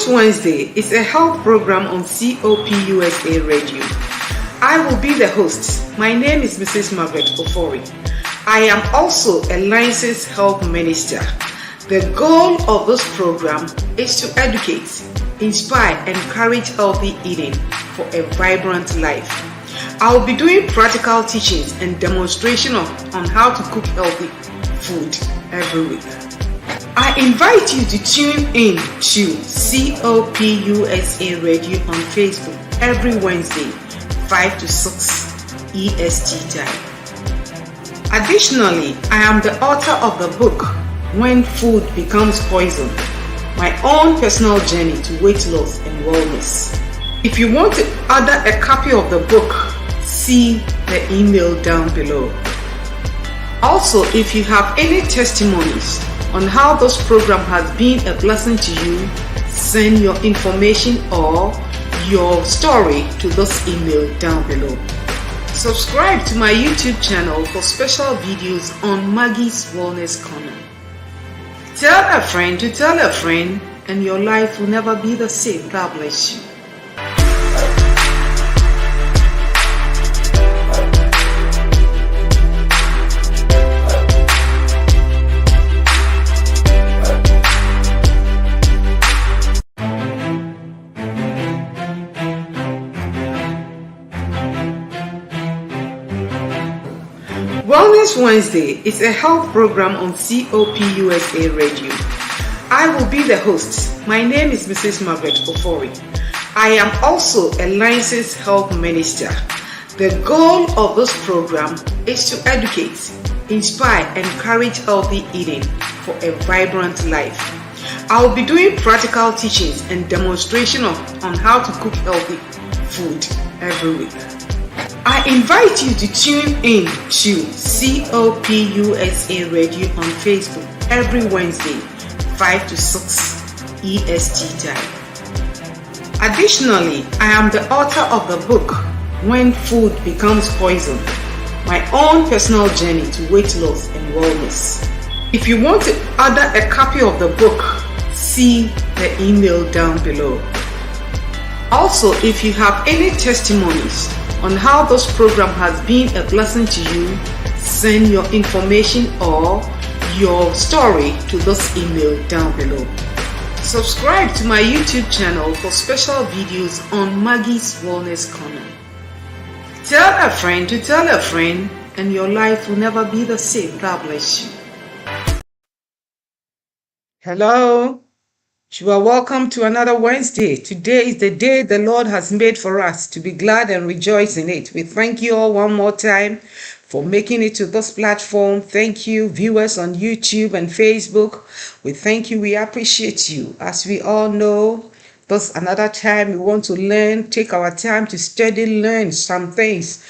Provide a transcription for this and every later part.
Wellness Wednesday is a health program on COPUSA Radio. I will be the host. My name is Mrs. Margaret Ofori. I am also a licensed health minister. The goal of this program is to educate, inspire, and encourage healthy eating for a vibrant life. I will be doing practical teachings and demonstration on how to cook healthy food every week. I invite you to tune in to COPUSA Radio on Facebook every Wednesday, 5 to 6 EST time. Additionally, I am the author of the book, When Food Becomes Poison, my own personal journey to weight loss and wellness. If you want to order a copy of the book, see the email down below. Also, if you have any testimonies on how this program has been a blessing to you, send your information or your story to this email down below. Subscribe to my YouTube channel for special videos on Maggie's Wellness Corner. Tell a friend to tell a friend, and your life will never be the same. God bless you. Wellness Wednesday is a health program on COPUSA Radio. I will be the host. My name is Mrs. Margaret Ofori. I am also a licensed health minister. The goal of this program is to educate, inspire, and encourage healthy eating for a vibrant life. I will be doing practical teachings and demonstration on how to cook healthy food every week. I invite you to tune in to COPUSA Radio on Facebook every Wednesday, 5 to 6 EST time. Additionally, I am the author of the book, When Food Becomes Poison, my own personal journey to weight loss and wellness. If you want to order a copy of the book, see the email down below. Also, if you have any testimonies on how this program has been a blessing to you, send your information or your story to this email down below. Subscribe to my YouTube channel for special videos on Maggie's Wellness Corner. Tell a friend to tell a friend, and your life will never be the same. God bless you. Hello. You are welcome to another Wednesday. Today is the day the Lord has made for us to be glad and rejoice in it. We thank you all one more time for making it to this platform. Thank you, viewers on YouTube and Facebook. We thank you. We appreciate you. As we all know, this another time we want to learn, take our time to study, learn some things,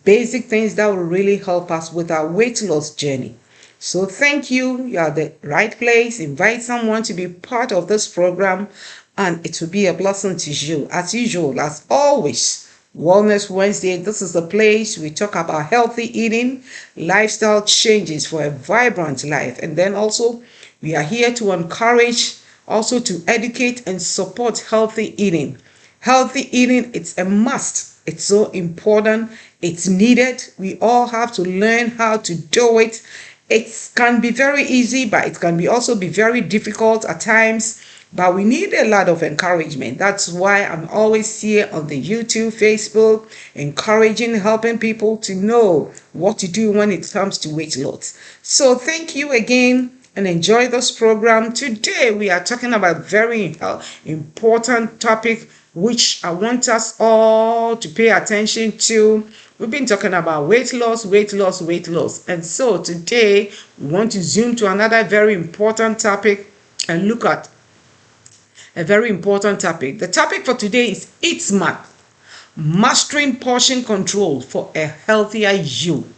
basic things that will really help us with our weight loss journey. So thank you. You are the right place. Invite someone to be part of this program, and it will be a blessing to you. As usual, as always, Wellness Wednesday, this is the place we talk about healthy eating, lifestyle changes for a vibrant life. And then also, we are here to encourage, also to educate and support healthy eating. Healthy eating, it's a must. It's so important. It's needed. We all have to learn how to do it. It can be very easy, but it can also be very difficult at times. But we need a lot of encouragement. That's why I'm always here on the YouTube, Facebook, encouraging, helping people to know what to do when it comes to weight loss. So thank you again and enjoy this program. Today we are talking about a very important topic which I want us all to pay attention to. We've been talking about weight loss. And so today we want to zoom to another very important topic and look at a very important topic. The topic for today is Eat Smart, mastering portion control for a healthier you.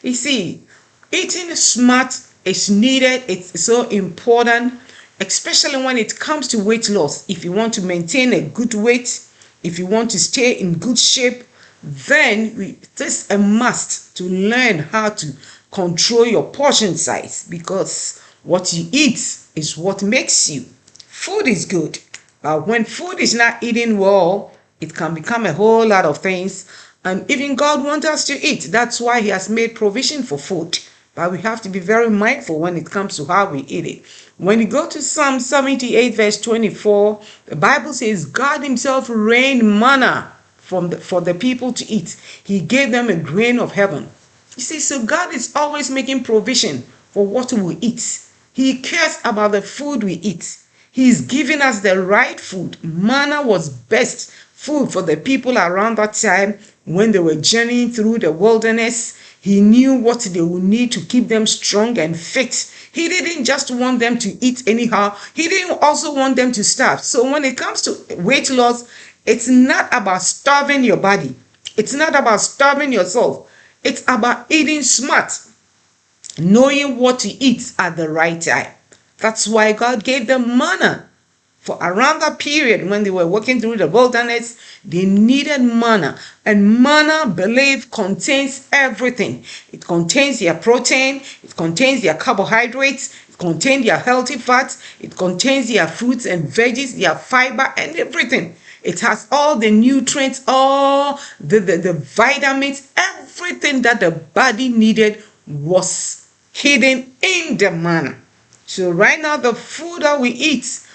You see, eating smart is needed. It's so important, especially when it comes to weight loss. If you want to maintain a good weight, if you want to stay in good shape, then it is a must to learn how to control your portion size, because what you eat is what makes you. Food is good, When food is not eaten well, it can become a whole lot of things. And even God wants us to eat. That's why He has made provision for food. But we have to be very mindful when it comes to how we eat it. When you go to Psalm 78 verse 24, the Bible says God Himself rained manna for the people to eat. He gave them a grain of heaven. You see, so God is always making provision for what we eat. He cares about the food we eat. He's giving us the right food. Manna was best food for the people around that time when they were journeying through the wilderness. He knew what they would need to keep them strong and fit. He didn't just want them to eat anyhow. He didn't also want them to starve. So when it comes to weight loss, it's not about starving your body. It's not about starving yourself. It's about eating smart, knowing what to eat at the right time. That's why God gave them manna. For around that period when they were walking through the wilderness, they needed manna. And manna, believe, contains everything. It contains their protein, it contains their carbohydrates, it contains their healthy fats, it contains their fruits and veggies, their fiber and everything. It has all the nutrients, all the vitamins, everything that the body needed was hidden in the manna. So right now, the food that we eat,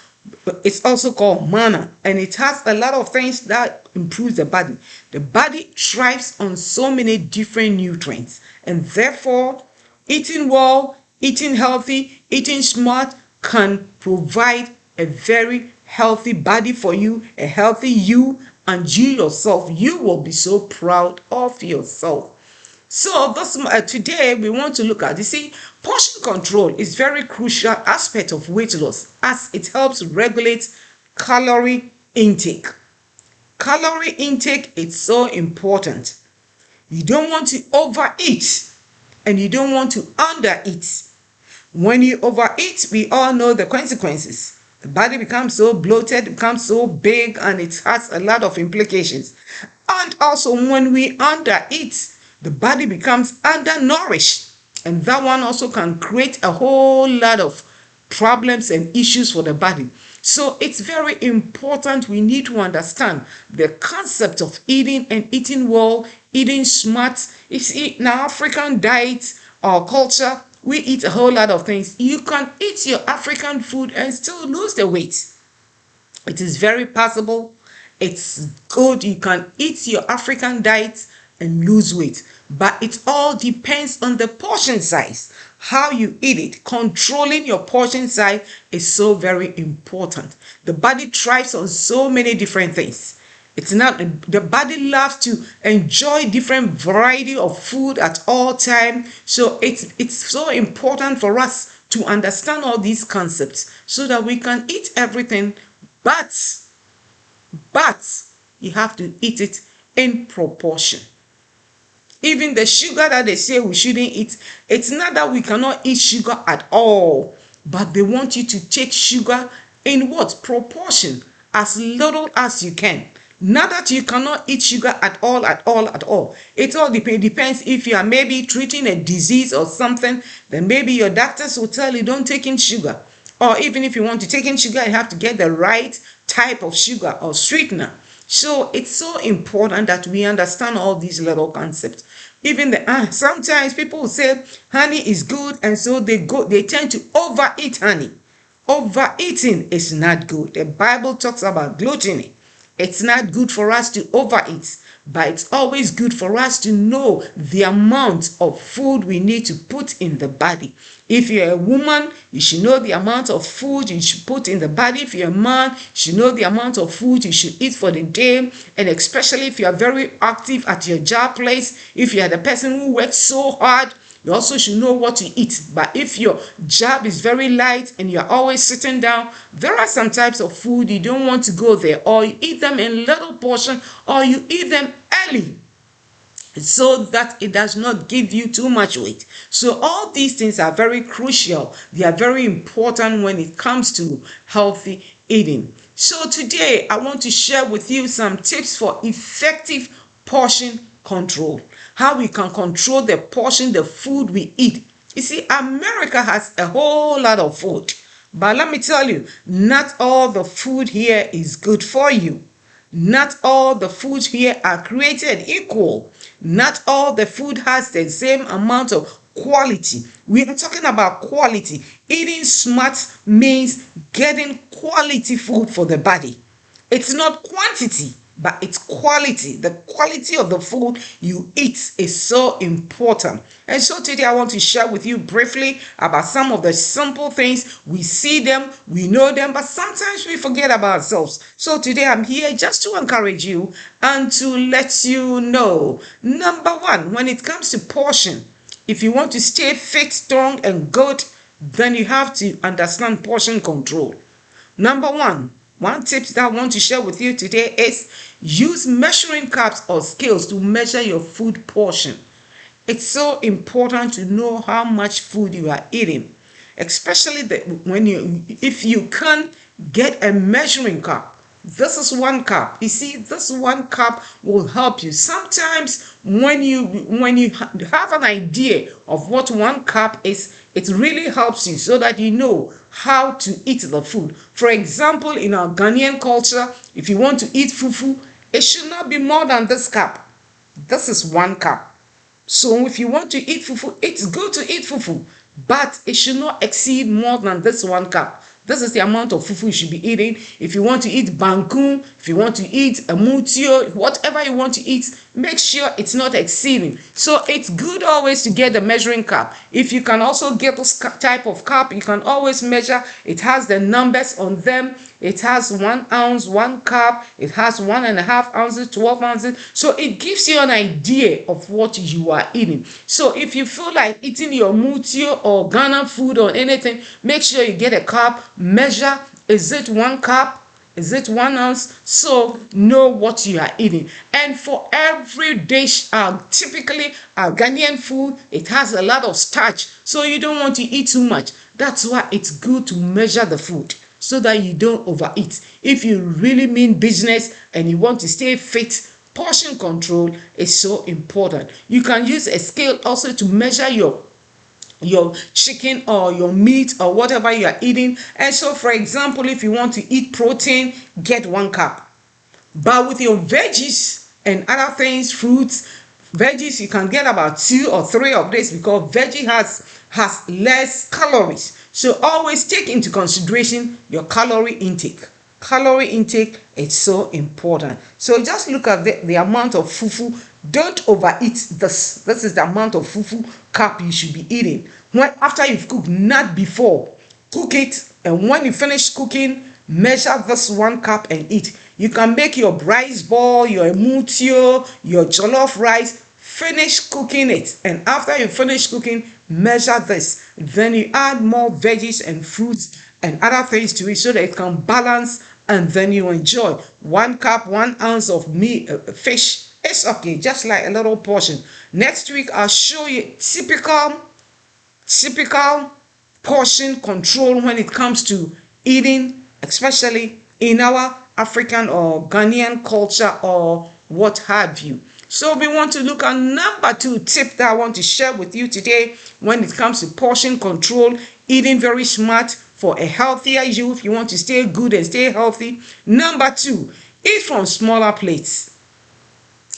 it's also called manna, and it has a lot of things that improve the body. The body thrives on so many different nutrients, and therefore, eating well, eating healthy, eating smart can provide a very healthy body for you, a healthy you, and you yourself, you will be so proud of yourself. So today we want to look at, you see, portion control is very crucial aspect of weight loss as it helps regulate calorie intake. Calorie intake is so important. You don't want to overeat and you don't want to undereat. When you overeat, we all know the consequences. The body becomes so bloated, becomes so big, and it has a lot of implications. And also when we undereat, the body becomes undernourished, and that one also can create a whole lot of problems and issues for the body. So it's very important. We need to understand the concept of eating and eating well, eating smart. You see, in our African diet or culture, we eat a whole lot of things. You can eat your African food and still lose the weight. It is very possible. It's good. You can eat your African diet and lose weight, but it all depends on the portion size, how you eat it. Controlling your portion size is so very important. The body thrives on so many different things. It's not, the body loves to enjoy different variety of food at all time. So it's so important for us to understand all these concepts so that we can eat everything, but you have to eat it in proportion. Even the sugar that they say we shouldn't eat, it's not that we cannot eat sugar at all, but they want you to take sugar in what? Proportion, as little as you can. Not that you cannot eat sugar at all. It all depends. If you are maybe treating a disease or something, then maybe your doctors will tell you don't take in sugar. Or even if you want to take in sugar, you have to get the right type of sugar or sweetener. So it's so important that we understand all these little concepts. Even sometimes people will say honey is good, and so they tend to overeat honey. Overeating is not good. The Bible talks about gluttony. It's not good for us to overeat, but it's always good for us to know the amount of food we need to put in the body. If you're a woman, you should know the amount of food you should put in the body. If you're a man, you should know the amount of food you should eat for the day. And especially if you are very active at your job place, if you are the person who works so hard, you also should know what to eat. But if your job is very light and you're always sitting down, there are some types of food you don't want to go there, or you eat them in little portion, or you eat them early, so that it does not give you too much weight. So all these things are very crucial. They are very important when it comes to healthy eating. So today I want to share with you some tips for effective portion control. How we can control the portion, the food we eat. You see, America has a whole lot of food, But let me tell you, not all the food here is good for you. Not all the food here are created equal. Not all the food has the same amount of quality. We are talking about quality. Eating smart means getting quality food for the body. It's not quantity, but it's quality. The quality of the food you eat is so important. And so today I want to share with you briefly about some of the simple things. We see them, we know them, but sometimes we forget about ourselves. So today I'm here just to encourage you and to let you know. Number one, when it comes to portion, if you want to stay fit, strong, and good, then you have to understand portion control. Number one tip that I want to share with you today is use measuring cups or scales to measure your food portion. It's so important to know how much food you are eating, especially if you can get a measuring cup. This is 1 cup. You see, this 1 cup will help you. Sometimes when you have an idea of what 1 cup is, it really helps you so that you know how to eat the food. For example, in our Ghanaian culture, if you want to eat fufu, it should not be more than this cup. This is 1 cup. So if you want to eat fufu, it's good to eat fufu, but it should not exceed more than this 1 cup. This is the amount of fufu you should be eating. If you want to eat banku, if you want to eat a mutio, whatever you want to eat, make sure it's not exceeding. So it's good always to get the measuring cup. If you can also get this type of cup, you can always measure. It has the numbers on them. It has 1 ounce, 1 cup. It has 1.5 ounces, 12 ounces. So it gives you an idea of what you are eating. So if you feel like eating your mutio or Ghana food or anything, make sure you get a cup, measure. Is it 1 cup? Is it 1 ounce? So know what you are eating. And for every dish, typically our Ghanaian food, it has a lot of starch. So you don't want to eat too much. That's why it's good to measure the food so that you don't overeat. If you really mean business and you want to stay fit, portion control is so important. You can use a scale also to measure your chicken or your meat or whatever you are eating. And so, for example, if you want to eat protein, get 1 cup. But with your veggies and other things, fruits, veggies, you can get about 2 or 3 of this because veggie has less calories. So always take into consideration your calorie intake. Calorie intake is so important. So just look at the amount of fufu. Don't overeat this. This is the amount of fufu cup you should be eating. After you've cooked, not before. Cook it, and when you finish cooking, measure this 1 cup and eat. You can make your rice ball, your emutio, your jollof rice. Finish cooking it, and after you finish cooking, measure this. Then you add more veggies and fruits and other things to it so that it can balance, and then you enjoy 1 cup, 1 ounce of meat, fish. It's okay, just like a little portion. Next week I'll show you typical portion control when it comes to eating, especially in our African or Ghanaian culture or what have you. So we want to look at number 2 tip that I want to share with you today when it comes to portion control, eating very smart for a healthier you. If you want to stay good and stay healthy, number 2, eat from smaller plates.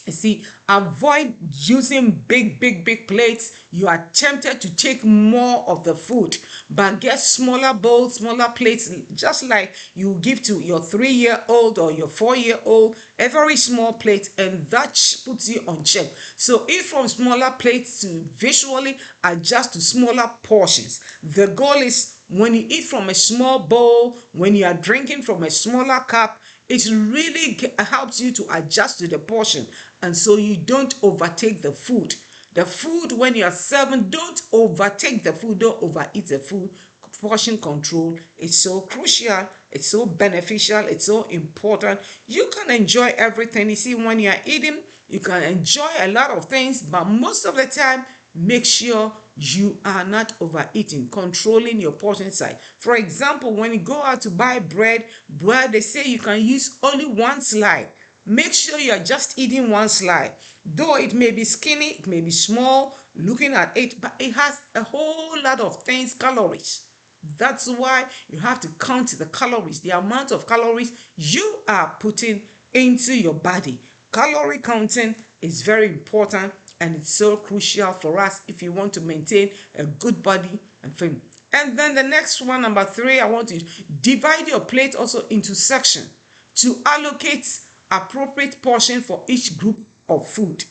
You see, avoid using big plates. You are tempted to take more of the food, but get smaller bowls, smaller plates, just like you give to your 3-year-old or your 4-year-old, a very small plate, and that puts you on check. So eat from smaller plates to visually adjust to smaller portions. The goal is when you eat from a small bowl, when you are drinking from a smaller cup, it really helps you to adjust to the portion, and so you don't overtake the food. The food, when you are serving, don't overtake the food, don't overeat the food. Portion control is so crucial, it's so beneficial, it's so important. You can enjoy everything. You see, when you are eating, you can enjoy a lot of things, but most of the time, make sure you are not overeating, controlling your portion size. For example, when you go out to buy bread, they say you can use only 1 slice. Make sure you are just eating 1 slice. Though it may be skinny, it may be small, looking at it, but it has a whole lot of things, calories. That's why you have to count the calories, the amount of calories you are putting into your body. Calorie counting is very important, and it's so crucial for us if you want to maintain a good body and frame. And then the next one, number 3, I want to divide your plate also into sections to allocate appropriate portion for each group of food.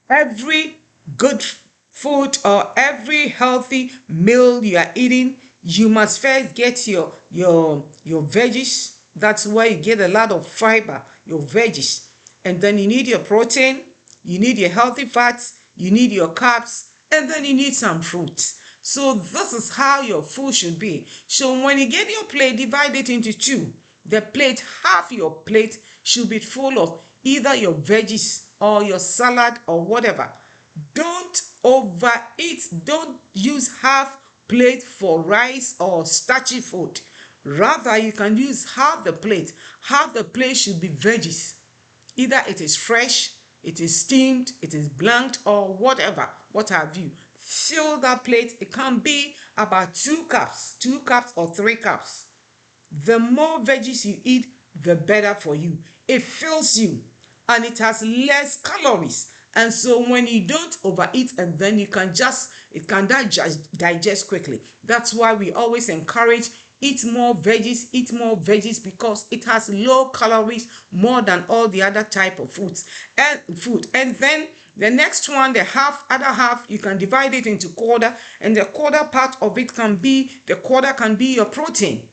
Every good food or every healthy meal you are eating, you must first get your veggies. That's where you get a lot of fiber, your veggies. And then you need your protein, you need your healthy fats, you need your carbs, and then you need some fruits. So this is how your food should be. So when you get your plate, divide it into 2. The plate, half your plate should be full of either your veggies or your salad or whatever. Don't overeat. Don't use half plate for rice or starchy food. Rather, you can use half the plate. Half the plate should be veggies. Either it is fresh, it is steamed, it is blanched, or whatever, what have you. Fill that plate. It can be about 2 cups or 3 cups. The more veggies you eat, the better for you. It fills you and it has less calories. And so when you don't overeat, and then it can digest quickly. That's why we always encourage eat more veggies, because it has low calories more than all the other type of foods and food. And then the next one, the other half, you can divide it into quarter, and the quarter part of it can be your protein.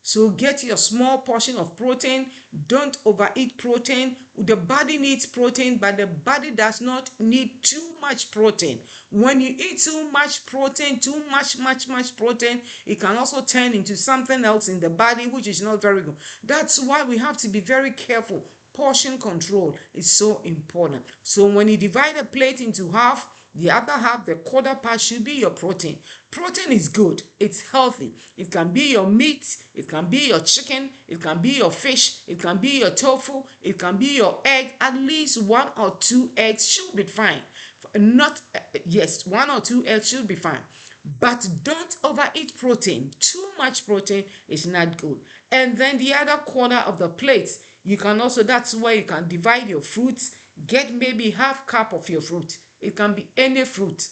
So get your small portion of protein. Don't overeat protein. The body needs protein, but the body does not need too much protein. When you eat too much protein, much protein, it can also turn into something else in the body, which is not very good. That's why we have to be very careful. Portion control is so important. So when you divide a plate into half, the other half, the quarter part, should be your protein. Protein is good. It's healthy. It can be your meat. It can be your chicken. It can be your fish. It can be your tofu. It can be your egg. At least 1 or 2 eggs should be fine. 1 or 2 eggs should be fine. But don't overeat protein. Too much protein is not good. And then the other corner of the plate, that's where you can divide your fruits. Get maybe half cup of your fruit. It can be any fruit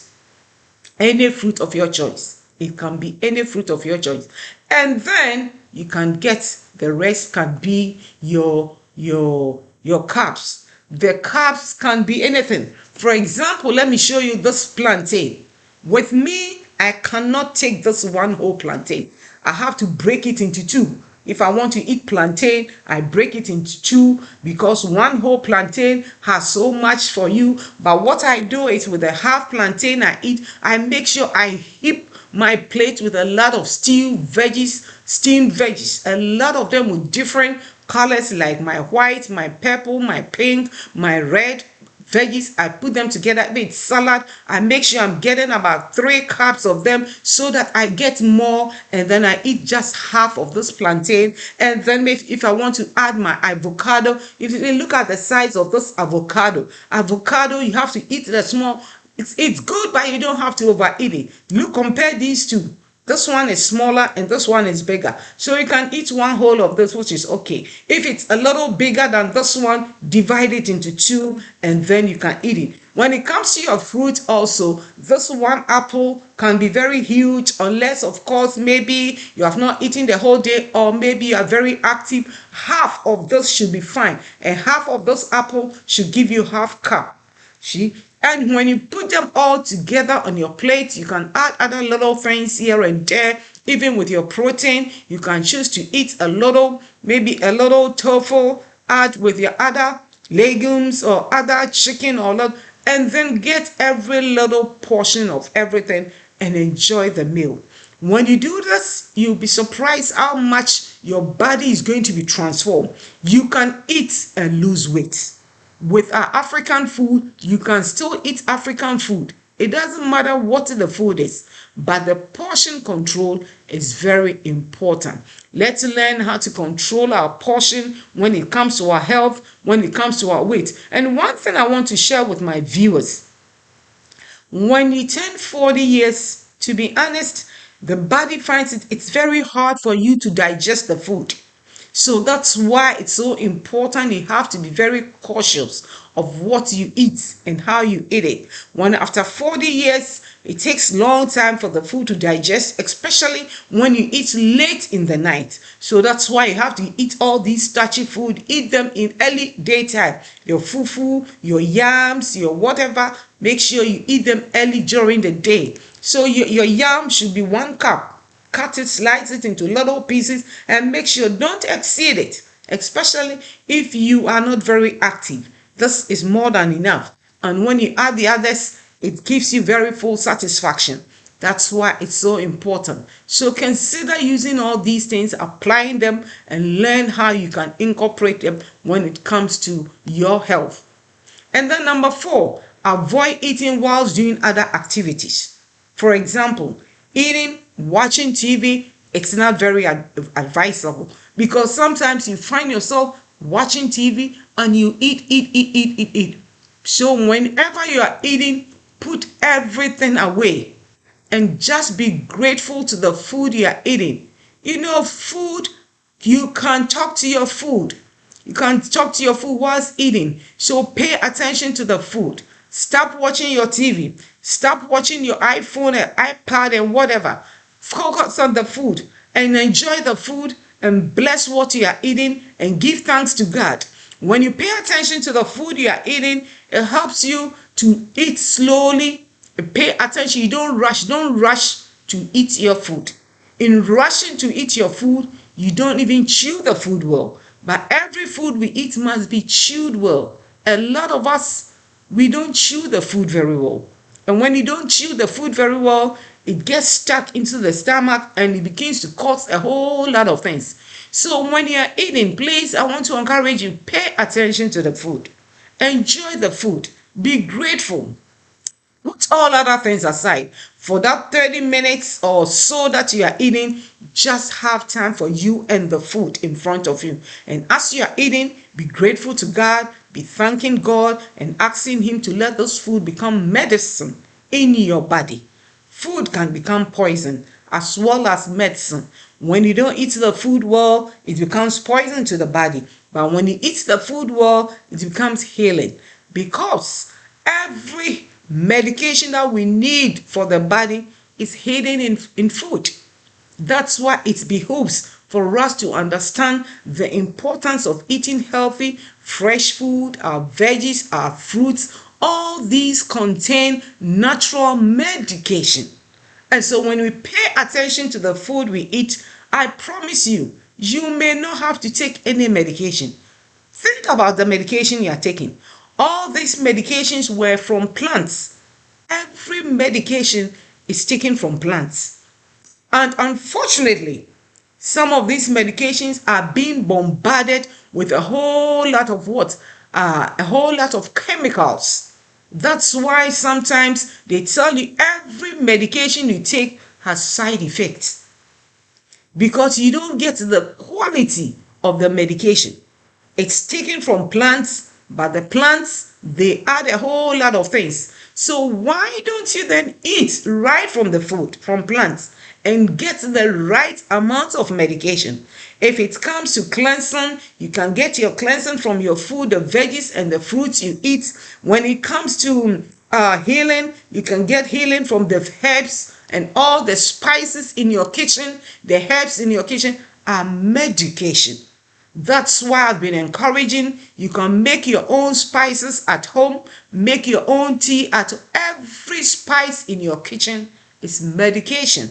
of your choice. It can be any fruit of your choice. And then you can get the rest, can be your carbs. The carbs can be anything. For example, let me show you this plantain. With me, I cannot take this one whole plantain. I have to break it into 2. If I want to eat plantain, I break it into 2, because one whole plantain has so much for you. But what I do is, with the half plantain I eat, I make sure I heap my plate with a lot of steamed veggies, a lot of them with different colors, like my white, my purple, my pink, my red veggies. I put them together with salad. I make sure I'm getting about 3 cups of them, so that I get more, and then I eat just half of this plantain. And then if I want to add my avocado, if you look at the size of this avocado, you have to eat the small. It's good, but you don't have to overeat it. Compare these 2. This one is smaller and this one is bigger. So you can eat one whole of this, which is okay. If it's a little bigger than this one, divide it into 2, and then you can eat it. When it comes to your fruit also, this one apple can be very huge, unless, of course, maybe you have not eaten the whole day, or maybe you are very active. Half of this should be fine, and half of this apple should give you half cup. See? And when you put them all together on your plate, you can add other little things here and there. Even with your protein, you can choose to eat maybe a little tofu, add with your other legumes or other chicken and then get every little portion of everything and enjoy the meal. When you do this, you'll be surprised how much your body is going to be transformed. You can eat and lose weight. With our African food, you can still eat African food. It doesn't matter what the food is, but the portion control is very important. Let's learn how to control our portion when it comes to our health, when it comes to our weight. And one thing I want to share with my viewers, when you turn 40 years To be honest, the body finds it's very hard for you to digest the food. So that's why it's so important. You have to be very cautious of what you eat and how you eat it. When after 40 years, it takes long time for the food to digest, especially when you eat late in the night. So that's why you have to eat all these starchy food. Eat them in early daytime. Your fufu, your yams, your whatever. Make sure you eat them early during the day. So your yam should be 1 cup. Cut it, slice it into little pieces, and make sure don't exceed it, especially if you are not very active. This is more than enough. And when you add the others, it gives you very full satisfaction. That's why it's so important. So consider using all these things, applying them, and learn how you can incorporate them when it comes to your health. And then number 4, avoid eating whilst doing other activities. For example, eating, watching TV, it's not very advisable, because sometimes you find yourself watching TV and you eat. So whenever you are eating, put everything away and just be grateful to the food you are eating. You know, food, you can talk to your food. You can talk to your food whilst eating. So pay attention to the food. Stop watching your TV. Stop watching your iPhone and iPad and whatever. Focus on the food and enjoy the food and bless what you are eating and give thanks to God. When you pay attention to the food you are eating, it helps you to eat slowly. Pay attention. You don't rush. Don't rush to eat your food. In rushing to eat your food, you don't even chew the food well. But every food we eat must be chewed well. A lot of us, we don't chew the food very well. And when you don't chew the food very well, it gets stuck into the stomach and it begins to cause a whole lot of things. So when you're eating, please, I want to encourage you, pay attention to the food. Enjoy the food. Be grateful. Put all other things aside. For that 30 minutes or so that you are eating, just have time for you and the food in front of you. And as you are eating, be grateful to God, be thanking God and asking Him to let this food become medicine in your body. Food can become poison as well as medicine. When you don't eat the food well, it becomes poison to the body. But when you eat the food well, it becomes healing. Because every medication that we need for the body is hidden in food. That's why it behooves for us to understand the importance of eating healthy, fresh food, our veggies, our fruits. All these contain natural medication. And so when we pay attention to the food we eat, I promise you, you may not have to take any medication. Think about the medication you are taking. All these medications were from plants. Every medication is taken from plants. And unfortunately, some of these medications are being bombarded with a whole lot of a whole lot of chemicals. That's why sometimes they tell you every medication you take has side effects, because you don't get the quality of the medication. It's taken from plants, but the plants, they add a whole lot of things. So why don't you then eat right from the food, from plants, and get the right amount of medication? If it comes to cleansing, you can get your cleansing from your food, the veggies and the fruits you eat. When it comes to healing, you can get healing from the herbs and all the spices in your kitchen. The herbs in your kitchen are medication. That's why I've been encouraging you can make your own spices at home, make your own tea at home. Every spice in your kitchen is medication.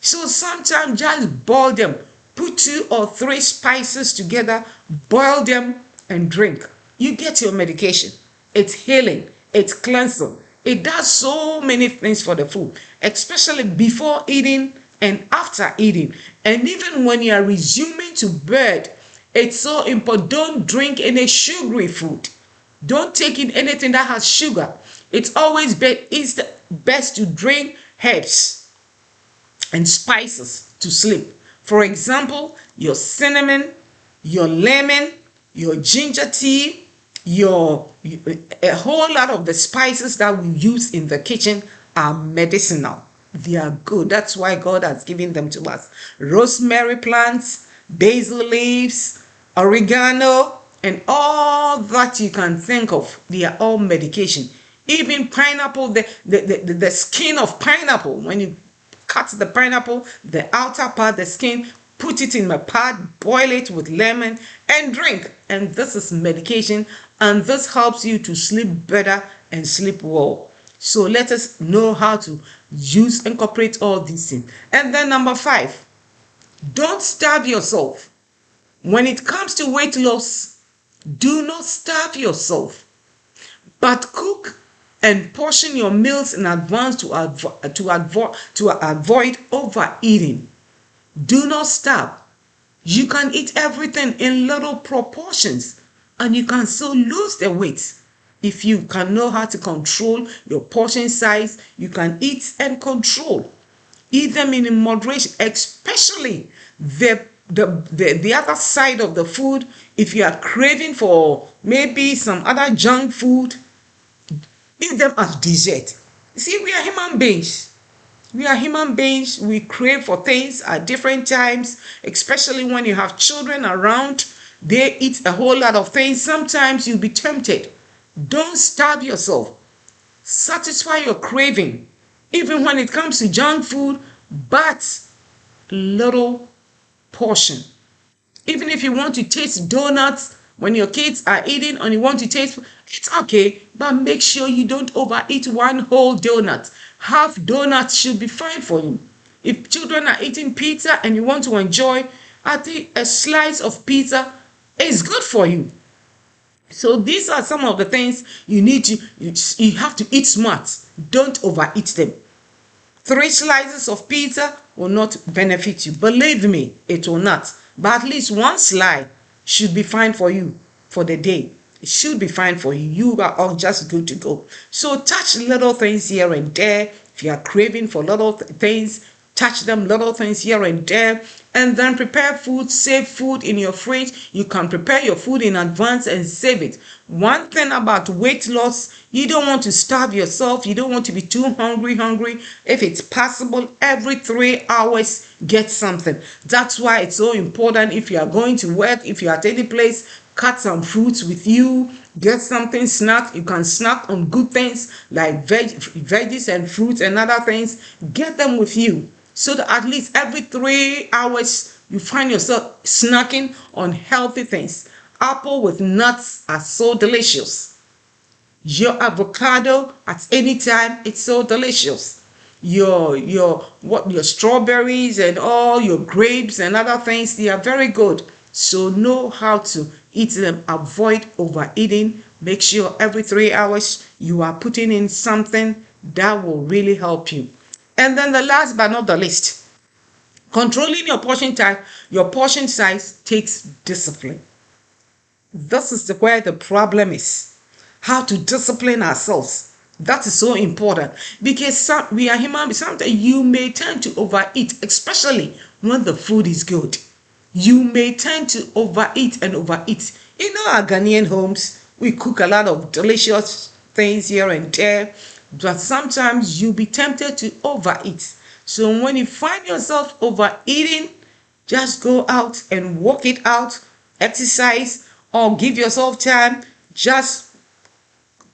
So sometimes just boil them. Put 2 or 3 spices together, boil them and drink. You get your medication. It's healing. It's cleansing. It does so many things for the food, especially before eating and after eating. And even when you are resuming to bed, it's so important. Don't drink any sugary food. Don't take in anything that has sugar. It's always best to drink herbs and spices to sleep. For example, your cinnamon, your lemon, your ginger tea, a whole lot of the spices that we use in the kitchen are medicinal. They are good. That's why God has given them to us. Rosemary plants, basil leaves, oregano, and all that you can think of. They are all medication. Even pineapple, the skin of pineapple, when you cut the pineapple, the outer part, the skin, put it in a pot, boil it with lemon, and drink. And this is medication, and this helps you to sleep better and sleep well. So let us know how to incorporate all these things. And then number 5, don't starve yourself. When it comes to weight loss, do not starve yourself, but cook and portion your meals in advance to avoid overeating. Do not starve. You can eat everything in little proportions, and you can still lose the weight. If you can know how to control your portion size, you can eat and control. Eat them in moderation, especially the other side of the food. If you are craving for maybe some other junk food, eat them as dessert. See, we are human beings. We are human beings. We crave for things at different times, especially when you have children around. They eat a whole lot of things. Sometimes you'll be tempted. Don't starve yourself. Satisfy your craving, even when it comes to junk food, but little portion. Even if you want to taste donuts when your kids are eating and you want to taste, it's okay, but make sure you don't overeat one whole donut. Half donuts should be fine for you. If children are eating pizza and you want to enjoy, I think a slice of pizza is good for you. So these are some of the things you need to, you have to eat smart. Don't overeat them. 3 slices of pizza will not benefit you. Believe me, it will not. But at least 1 slice should be fine for you for the day. It should be fine for you. You are all just good to go. So touch little things here and there. If you are craving for little things, touch them, little things here and there. And then prepare food, save food in your fridge. You can prepare your food in advance and save it. One thing about weight loss, you don't want to starve yourself. You don't want to be too hungry. If it's possible, every 3 hours, get something. That's why it's so important. If you are going to work, if you are at any place, cut some fruits with you. Get something snack. You can snack on good things like veggies and fruits and other things. Get them with you, so that at least every 3 hours you find yourself snacking on healthy things. Apple with nuts are so delicious. Your avocado at any time, it's so delicious. Your strawberries and all your grapes and other things, they are very good. So know how to eat them. Avoid overeating. Make sure every 3 hours you are putting in something that will really help you. And then the last but not the least, controlling your portion size takes discipline. This is where the problem is. How to discipline ourselves. That is so important, because we are human beings. Sometimes you may tend to overeat, especially when the food is good. You may tend to overeat. In our Ghanaian homes, we cook a lot of delicious things here and there, but sometimes you'll be tempted to overeat. So when you find yourself overeating, just go out and walk it out, exercise, or give yourself time. Just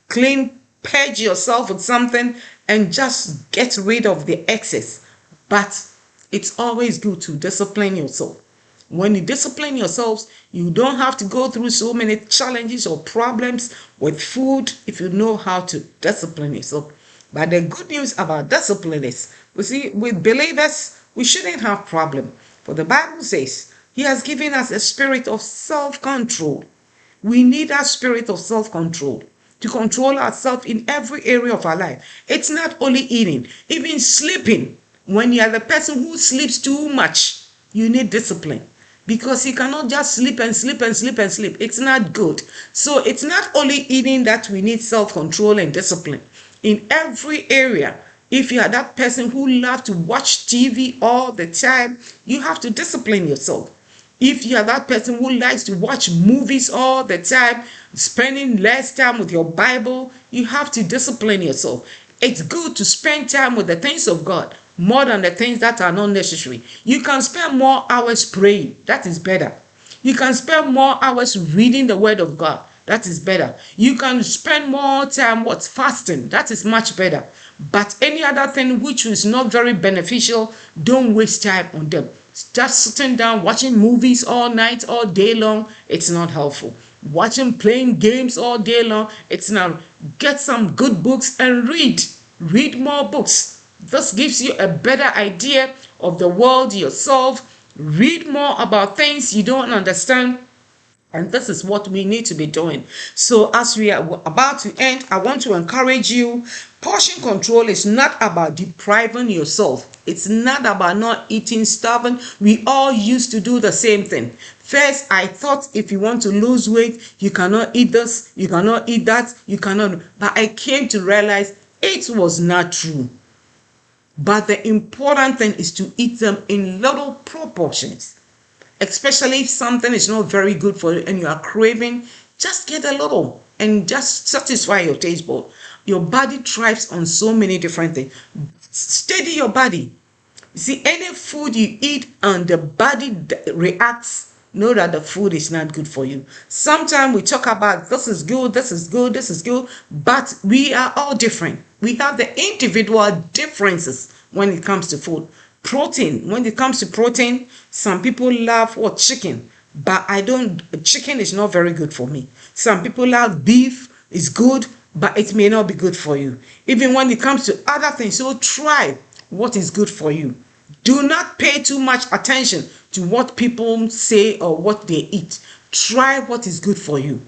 purge yourself with something and just get rid of the excess. But it's always good to discipline yourself. When you discipline yourselves, you don't have to go through so many challenges or problems with food if you know how to discipline yourself. But the good news about discipline is, we see, with believers, we shouldn't have problem. For the Bible says, He has given us a spirit of self-control. We need a spirit of self-control to control ourselves in every area of our life. It's not only eating, even sleeping. When you are the person who sleeps too much, you need discipline. Because you cannot just sleep and sleep and sleep and sleep. It's not good. So it's not only eating that we need self-control and discipline. In every area, if you are that person who loves to watch TV all the time, you have to discipline yourself. If you are that person who likes to watch movies all the time, spending less time with your Bible, you have to discipline yourself. It's good to spend time with the things of God, more than the things that are not necessary. You can spend more hours praying. That is better. You can spend more hours reading the word of God. That is better. You can spend more time fasting. That is much better. But any other thing which is not very beneficial, don't waste time on them. Just sitting down watching movies all night, all day long, it's not helpful. Playing games all day long, it's not. Get some good books and read. Read more books. This gives you a better idea of the world yourself. Read more about things you don't understand. And this is what we need to be doing. So as we are about to end, I want to encourage you. Portion control is not about depriving yourself. It's not about not eating, starving. We all used to do the same thing. First, I thought if you want to lose weight, you cannot eat this, you cannot eat that, you cannot. But I came to realize it was not true. But the important thing is to eat them in little proportions. Especially if something is not very good for you and you are craving, just get a little and just satisfy your taste bud. Your body thrives on so many different things. Steady your body. See, any food you eat and the body reacts, know that the food is not good for you. Sometimes we talk about this is good, this is good, this is good, but we are all different. We have the individual differences when it comes to food. Protein, when it comes to protein, some people love chicken, but chicken is not very good for me. Some people love beef, is good, but it may not be good for you. Even when it comes to other things, so try what is good for you. Do not pay too much attention to what people say or what they eat. Try what is good for you,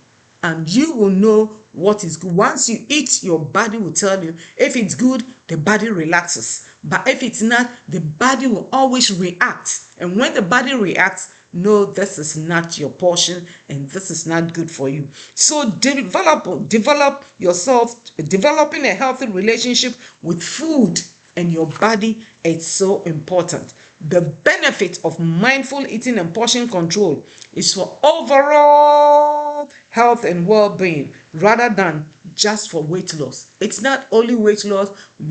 and you will know what is good. Once you eat, your body will tell you. If it's good, the body relaxes. But if it's not, the body will always react. And when the body reacts, no, this is not your portion and this is not good for you. So develop yourself. Developing a healthy relationship with food and your body is so important. The benefit of mindful eating and portion control is for overall health and well-being rather than just for weight loss. It's not only weight loss,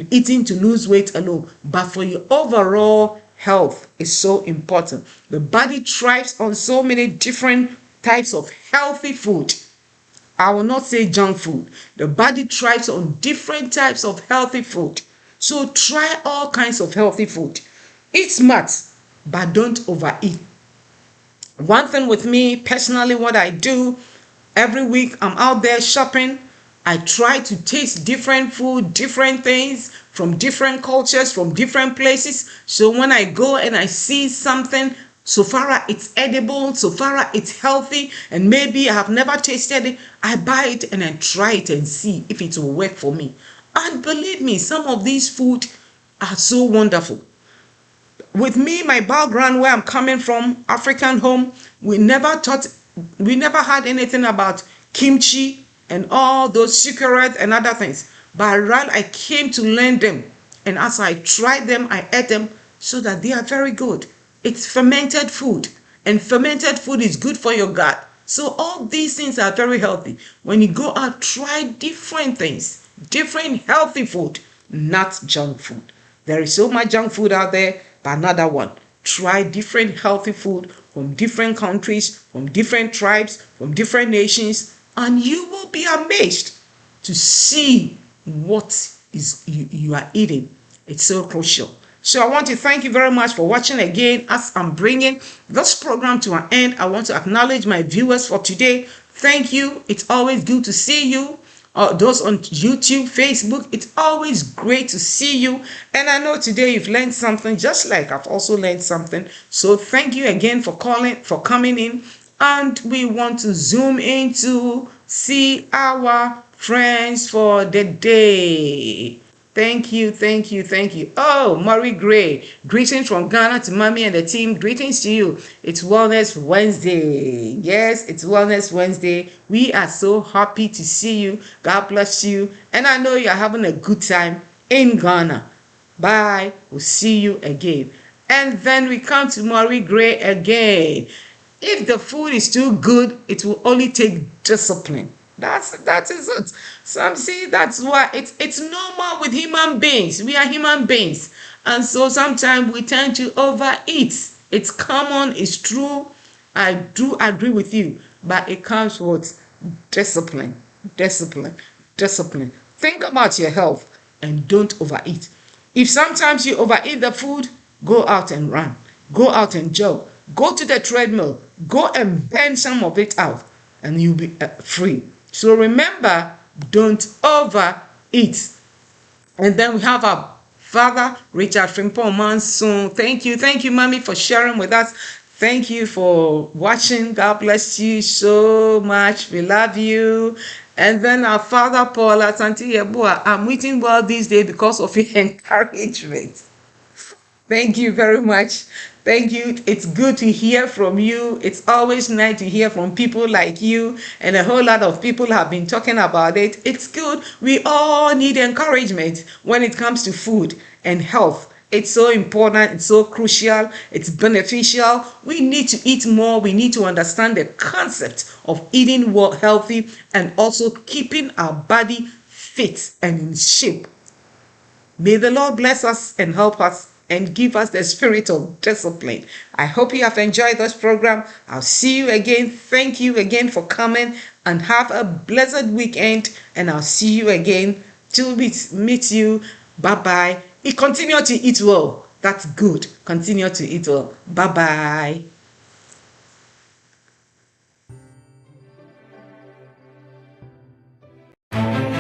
eating to lose weight alone, but for your overall health is so important. The body thrives on so many different types of healthy food. I will not say junk food. The body thrives on different types of healthy food. So try all kinds of healthy food. Eat smart, but don't overeat. One thing with me personally, what I do every week, I'm out there shopping. I try to taste different food, different things from different cultures, from different places. So when I go and I see something, so far it's edible, so far it's healthy, and maybe I have never tasted it, I buy it and I try it and see if it will work for me. And believe me, some of these food are so wonderful. With me, my background, where I'm coming from, African home, we never had anything about kimchi and all those secret and other things. But rather, I came to learn them. And as I tried them, I ate them so that they are very good. It's fermented food. And fermented food is good for your gut. So all these things are very healthy. When you go out, try different things. Different healthy food, not junk food. There is so much junk food out there. But another one, try different healthy food from different countries, from different tribes, from different nations, and you will be amazed to see what is you are eating. It's so crucial. So I want to thank you very much for watching again. As I'm bringing this program to an end, I want to acknowledge my viewers for today. Thank you. It's always good to see you. Those on YouTube, Facebook, it's always great to see you. And I know today you've learned something, just like I've also learned something. So thank you again for coming in. And we want to zoom in to see our friends for the day. Thank you, thank you, thank you. Oh, Margaret, greetings from Ghana to Mommy and the team. Greetings to you. It's Wellness Wednesday. Yes, it's Wellness Wednesday. We are so happy to see you. God bless you. And I know you're having a good time in Ghana. Bye. We'll see you again. And then we come to Margaret again. If the food is too good, it will only take discipline. That is it. Some see that's why it's normal with human beings. We are human beings. And so sometimes we tend to overeat. It's common, it's true. I do agree with you, but it comes with discipline, discipline, discipline. Think about your health and don't overeat. If sometimes you overeat the food, go out and run, go out and jog, go to the treadmill, go and burn some of it out, and you'll be free. So remember, don't overeat. And then we have our father, Richard Frimpong Manson. Thank you, mommy, for sharing with us. Thank you for watching. God bless you so much. We love you. And then our father, Paula Santi Yeboah. I'm eating well this day because of your encouragement. Thank you very much. Thank you. It's good to hear from you. It's always nice to hear from people like you, and a whole lot of people have been talking about it. It's good. We all need encouragement when it comes to food and health. It's so important. It's so crucial. It's beneficial. We need to eat more. We need to understand the concept of eating well, healthy, and also keeping our body fit and in shape. May the Lord bless us and help us and give us the spirit of discipline. I hope you have enjoyed this program. I'll see you again. Thank you again for coming, and have a blessed weekend. And I'll see you again till we meet you. Bye-bye. Continue to eat well. That's good. Continue to eat well. Bye-bye.